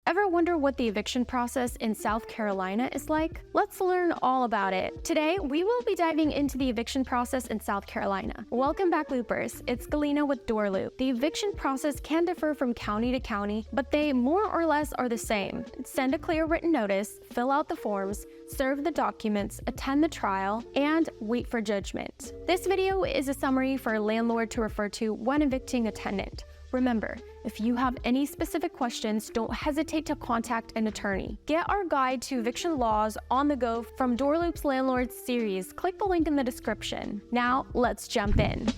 Ever wonder what the eviction process in South Carolina is like? Let's learn all about it. Today, we will be diving into the eviction process in South Carolina. Welcome back, Loopers. It's Galena with DoorLoop. The eviction process can differ from county to county, but they more or less are the same. Send a clear written notice, fill out the forms, serve the documents, attend the trial, and wait for judgment. This video is a summary for a landlord to refer to when evicting a tenant. Remember, if you have any specific questions, don't hesitate to contact an attorney. Get our guide to eviction laws on the go from DoorLoop's Landlords series. Click the link in the description. Now, let's jump in.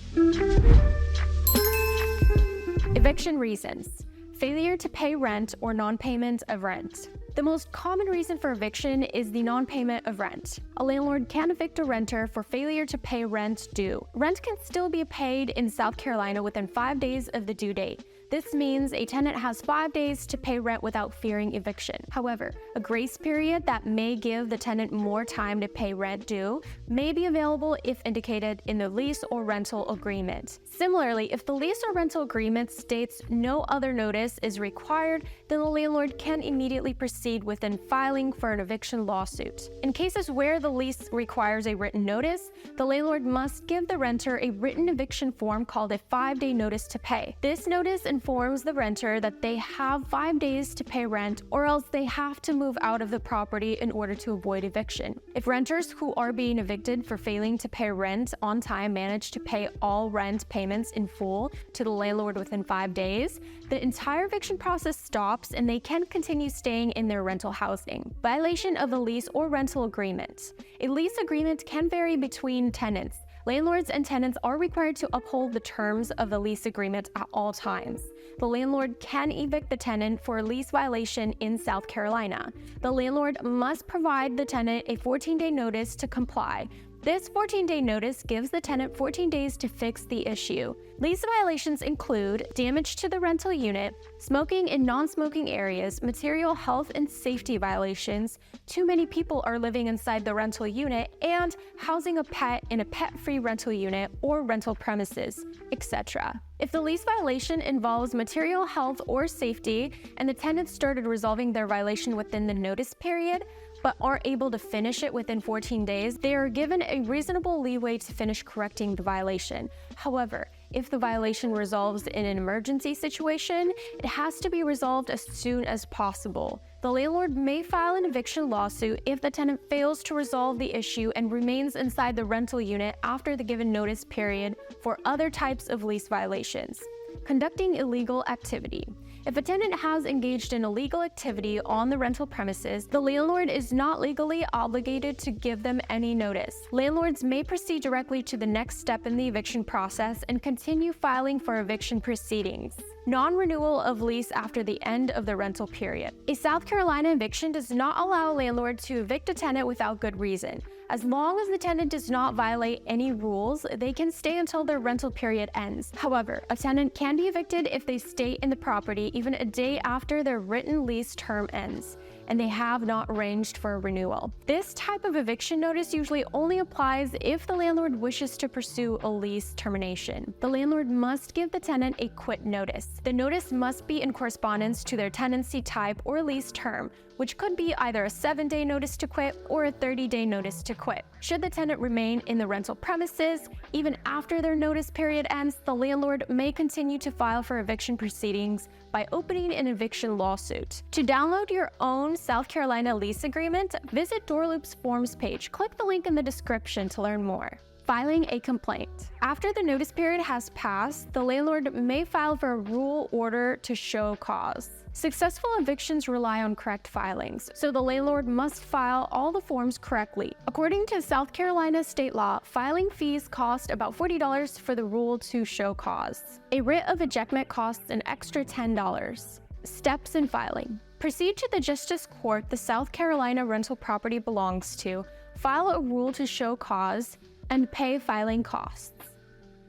Eviction reasons: failure to pay rent or non-payment of rent. The most common reason for eviction is the non-payment of rent. A landlord can evict a renter for failure to pay rent due. Rent can still be paid in South Carolina within 5 days of the due date. This means a tenant has 5 days to pay rent without fearing eviction. However, a grace period that may give the tenant more time to pay rent due may be available if indicated in the lease or rental agreement. Similarly, if the lease or rental agreement states no other notice is required, then the landlord can immediately proceed within filing for an eviction lawsuit. In cases where the lease requires a written notice, the landlord must give the renter a written eviction form called a 5-day notice to pay. This notice informs the renter that they have 5 days to pay rent, or else they have to move out of the property in order to avoid eviction. If renters who are being evicted for failing to pay rent on time manage to pay all rent payments in full to the landlord within 5 days, the entire eviction process stops and they can continue staying in their rental housing. Violation of a lease or rental agreement. A lease agreement can vary between tenants. Landlords and tenants are required to uphold the terms of the lease agreement at all times. The landlord can evict the tenant for a lease violation in South Carolina. The landlord must provide the tenant a 14-day notice to comply. This 14-day notice gives the tenant 14 days to fix the issue. Lease violations include damage to the rental unit, smoking in non-smoking areas, material health and safety violations, too many people are living inside the rental unit, and housing a pet in a pet-free rental unit or rental premises, etc. If the lease violation involves material health or safety and the tenant started resolving their violation within the notice period, but aren't able to finish it within 14 days, they are given a reasonable leeway to finish correcting the violation. However, if the violation resolves in an emergency situation, it has to be resolved as soon as possible. The landlord may file an eviction lawsuit if the tenant fails to resolve the issue and remains inside the rental unit after the given notice period for other types of lease violations. Conducting illegal activity. If a tenant has engaged in illegal activity on the rental premises, the landlord is not legally obligated to give them any notice. Landlords may proceed directly to the next step in the eviction process and continue filing for eviction proceedings. Non-renewal of lease after the end of the rental period. A South Carolina eviction does not allow a landlord to evict a tenant without good reason. As long as the tenant does not violate any rules, they can stay until their rental period ends. However, a tenant can be evicted if they stay in the property even a day after their written lease term ends, and they have not arranged for a renewal. This type of eviction notice usually only applies if the landlord wishes to pursue a lease termination. The landlord must give the tenant a quit notice. The notice must be in correspondence to their tenancy type or lease term, which could be either a 7-day notice to quit or a 30-day notice to quit. Should the tenant remain in the rental premises, even after their notice period ends, the landlord may continue to file for eviction proceedings by opening an eviction lawsuit. To download your own South Carolina lease agreement, visit DoorLoop's forms page. Click the link in the description to learn more. Filing a complaint. After the notice period has passed, the landlord may file for a rule order to show cause. Successful evictions rely on correct filings, so the landlord must file all the forms correctly. According to South Carolina state law, filing fees cost about $40 for the rule to show cause. A writ of ejectment costs an extra $10. Steps in filing. Proceed to the Justice Court the South Carolina rental property belongs to, file a rule to show cause, and pay filing costs.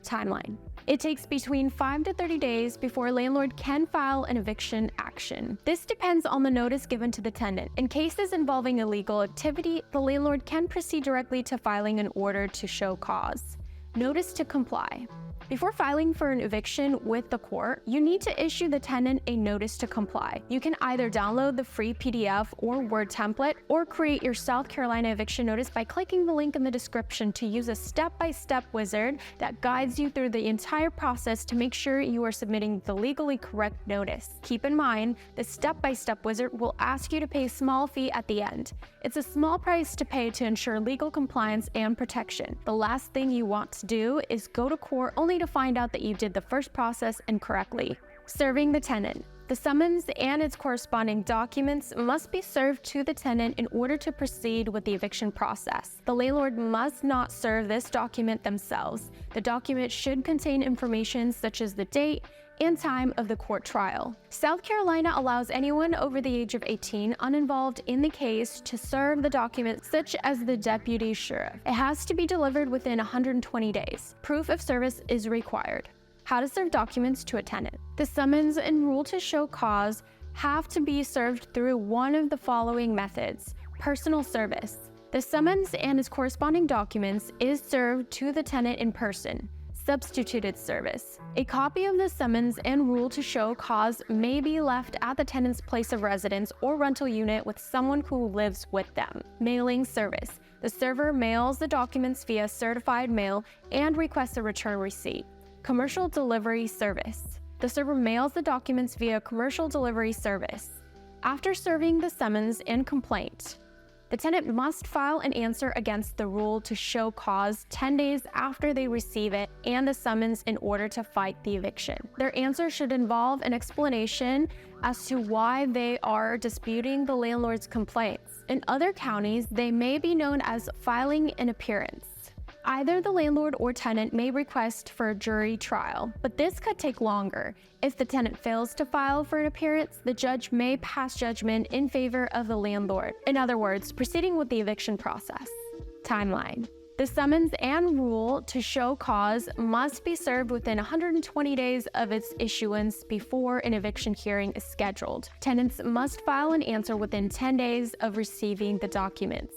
Timeline. It takes between 5 to 30 days before a landlord can file an eviction action. This depends on the notice given to the tenant. In cases involving illegal activity, the landlord can proceed directly to filing an order to show cause. Notice to comply. Before filing for an eviction with the court, you need to issue the tenant a notice to comply. You can either download the free PDF or Word template, or create your South Carolina eviction notice by clicking the link in the description to use a step-by-step wizard that guides you through the entire process to make sure you are submitting the legally correct notice. Keep in mind, the step-by-step wizard will ask you to pay a small fee at the end. It's a small price to pay to ensure legal compliance and protection. The last thing you want to do is go to court only to find out that you did the first process incorrectly. Serving the tenant. The summons and its corresponding documents must be served to the tenant in order to proceed with the eviction process. The landlord must not serve this document themselves. The document should contain information such as the date and time of the court trial. South Carolina allows anyone over the age of 18 uninvolved in the case to serve the document, such as the deputy sheriff. It has to be delivered within 120 days. Proof of service is required. How to serve documents to a tenant. The summons and rule to show cause have to be served through one of the following methods. Personal service. The summons and its corresponding documents is served to the tenant in person. Substituted service. A copy of the summons and rule to show cause may be left at the tenant's place of residence or rental unit with someone who lives with them. Mailing service. The server mails the documents via certified mail and requests a return receipt. Commercial delivery service. The server mails the documents via commercial delivery service. After serving the summons and complaint, the tenant must file an answer against the rule to show cause 10 days after they receive it and the summons in order to fight the eviction. Their answer should involve an explanation as to why they are disputing the landlord's complaints. In other counties, they may be known as filing an appearance. Either the landlord or tenant may request for a jury trial, but this could take longer. If the tenant fails to file for an appearance, the judge may pass judgment in favor of the landlord. In other words, proceeding with the eviction process. Timeline. The summons and rule to show cause must be served within 120 days of its issuance before an eviction hearing is scheduled. Tenants must file an answer within 10 days of receiving the documents.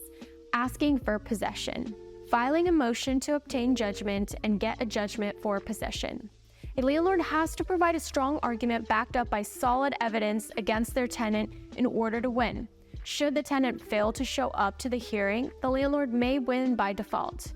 Asking for possession. Filing a motion to obtain judgment and get a judgment for possession. A landlord has to provide a strong argument backed up by solid evidence against their tenant in order to win. Should the tenant fail to show up to the hearing, the landlord may win by default.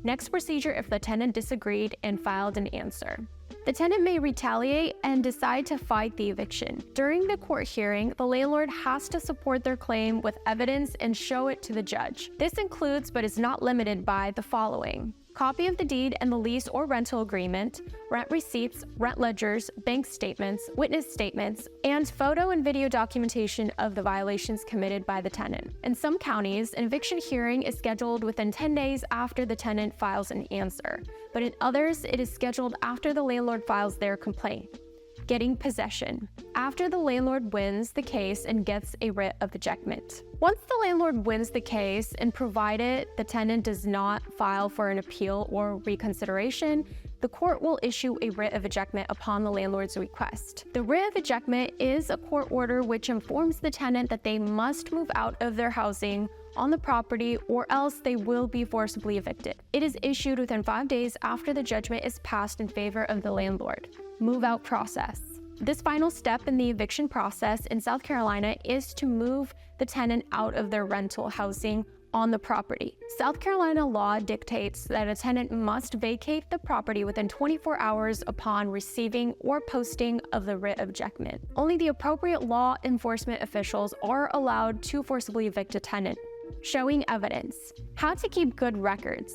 Next procedure if the tenant disagreed and filed an answer. The tenant may retaliate and decide to fight the eviction. During the court hearing, the landlord has to support their claim with evidence and show it to the judge. This includes, but is not limited by, the following: copy of the deed and the lease or rental agreement, rent receipts, rent ledgers, bank statements, witness statements, and photo and video documentation of the violations committed by the tenant. In some counties, an eviction hearing is scheduled within 10 days after the tenant files an answer, but in others, it is scheduled after the landlord files their complaint. Getting possession. After the landlord wins the case and gets a writ of ejectment. Once the landlord wins the case, and provided the tenant does not file for an appeal or reconsideration, the court will issue a writ of ejectment upon the landlord's request. The writ of ejectment is a court order which informs the tenant that they must move out of their housing on the property or else they will be forcibly evicted. It is issued within 5 days after the judgment is passed in favor of the landlord. Move-out process. This final step in the eviction process in South Carolina is to move the tenant out of their rental housing on the property. South Carolina law dictates that a tenant must vacate the property within 24 hours upon receiving or posting of the writ of ejectment. Only the appropriate law enforcement officials are allowed to forcibly evict a tenant. Showing evidence. How to keep good records.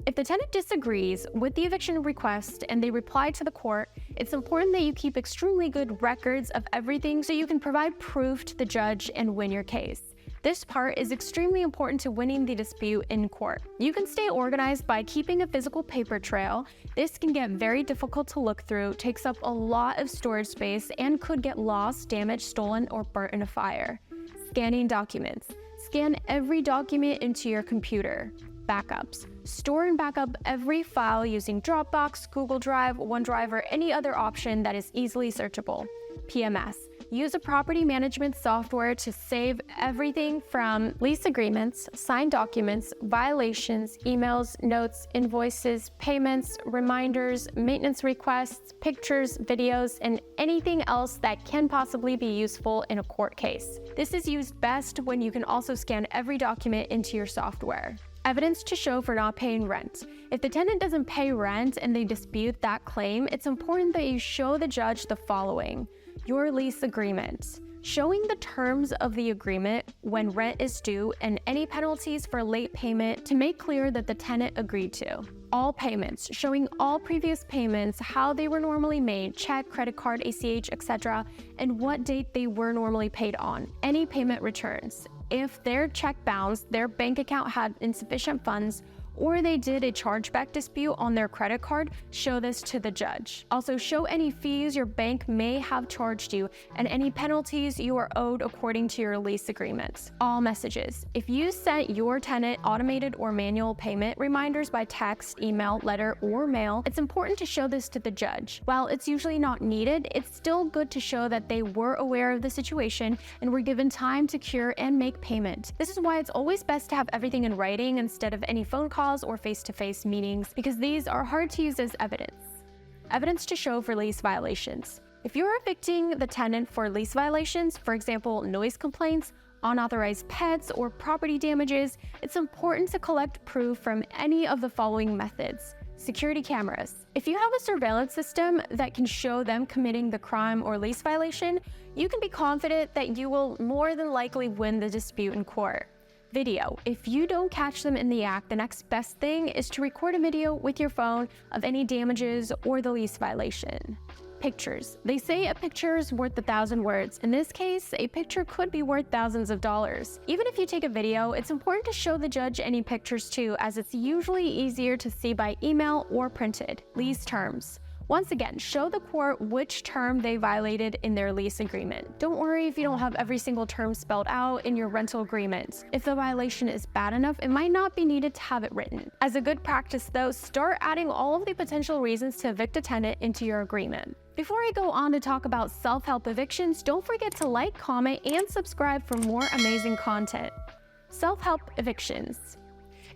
If the tenant disagrees with the eviction request and they reply to the court, it's important that you keep extremely good records of everything so you can provide proof to the judge and win your case. This part is extremely important to winning the dispute in court. You can stay organized by keeping a physical paper trail. This can get very difficult to look through, takes up a lot of storage space, and could get lost, damaged, stolen, or burnt in a fire. Scanning documents. Scan every document into your computer. Backups. Store and backup every file using Dropbox, Google Drive, OneDrive, or any other option that is easily searchable. PMS. Use a property management software to save everything from lease agreements, signed documents, violations, emails, notes, invoices, payments, reminders, maintenance requests, pictures, videos, and anything else that can possibly be useful in a court case. This is used best when you can also scan every document into your software. Evidence to show for not paying rent. If the tenant doesn't pay rent and they dispute that claim, it's important that you show the judge the following: your lease agreement, showing the terms of the agreement, when rent is due, and any penalties for late payment to make clear that the tenant agreed to. All payments, showing all previous payments, how they were normally made, check, credit card, ACH, etc., and what date they were normally paid on. Any payment returns. If their check bounced, their bank account had insufficient funds, or they did a chargeback dispute on their credit card, show this to the judge. Also, show any fees your bank may have charged you and any penalties you are owed according to your lease agreements. All messages. If you sent your tenant automated or manual payment reminders by text, email, letter, or mail, it's important to show this to the judge. While it's usually not needed, it's still good to show that they were aware of the situation and were given time to cure and make payment. This is why it's always best to have everything in writing instead of any phone calls or face-to-face meetings, because these are hard to use as evidence. Evidence to show for lease violations. If you're evicting the tenant for lease violations, for example, noise complaints, unauthorized pets, or property damages, it's important to collect proof from any of the following methods. Security cameras. If you have a surveillance system that can show them committing the crime or lease violation, you can be confident that you will more than likely win the dispute in court. Video. If you don't catch them in the act, the next best thing is to record a video with your phone of any damages or the lease violation. Pictures. They say a picture is worth 1,000 words. In this case, a picture could be worth thousands of dollars. Even if you take a video, it's important to show the judge any pictures too, as it's usually easier to see by email or printed. Lease terms. Once again, show the court which term they violated in their lease agreement. Don't worry if you don't have every single term spelled out in your rental agreement. If the violation is bad enough, it might not be needed to have it written. As a good practice though, start adding all of the potential reasons to evict a tenant into your agreement. Before I go on to talk about self-help evictions, don't forget to like, comment, and subscribe for more amazing content. Self-help evictions.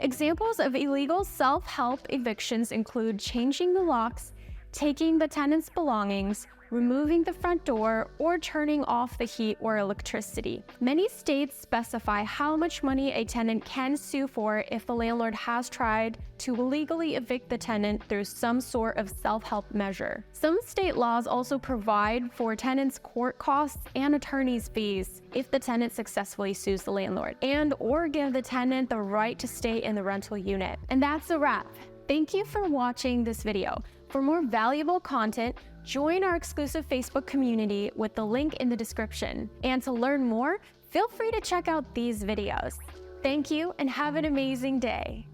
Examples of illegal self-help evictions include changing the locks, taking the tenant's belongings, removing the front door, or turning off the heat or electricity. Many states specify how much money a tenant can sue for if the landlord has tried to illegally evict the tenant through some sort of self-help measure. Some state laws also provide for tenants' court costs and attorney's fees if the tenant successfully sues the landlord, and/or give the tenant the right to stay in the rental unit. And that's a wrap. Thank you for watching this video. For more valuable content, join our exclusive Facebook community with the link in the description. And to learn more, feel free to check out these videos. Thank you and have an amazing day.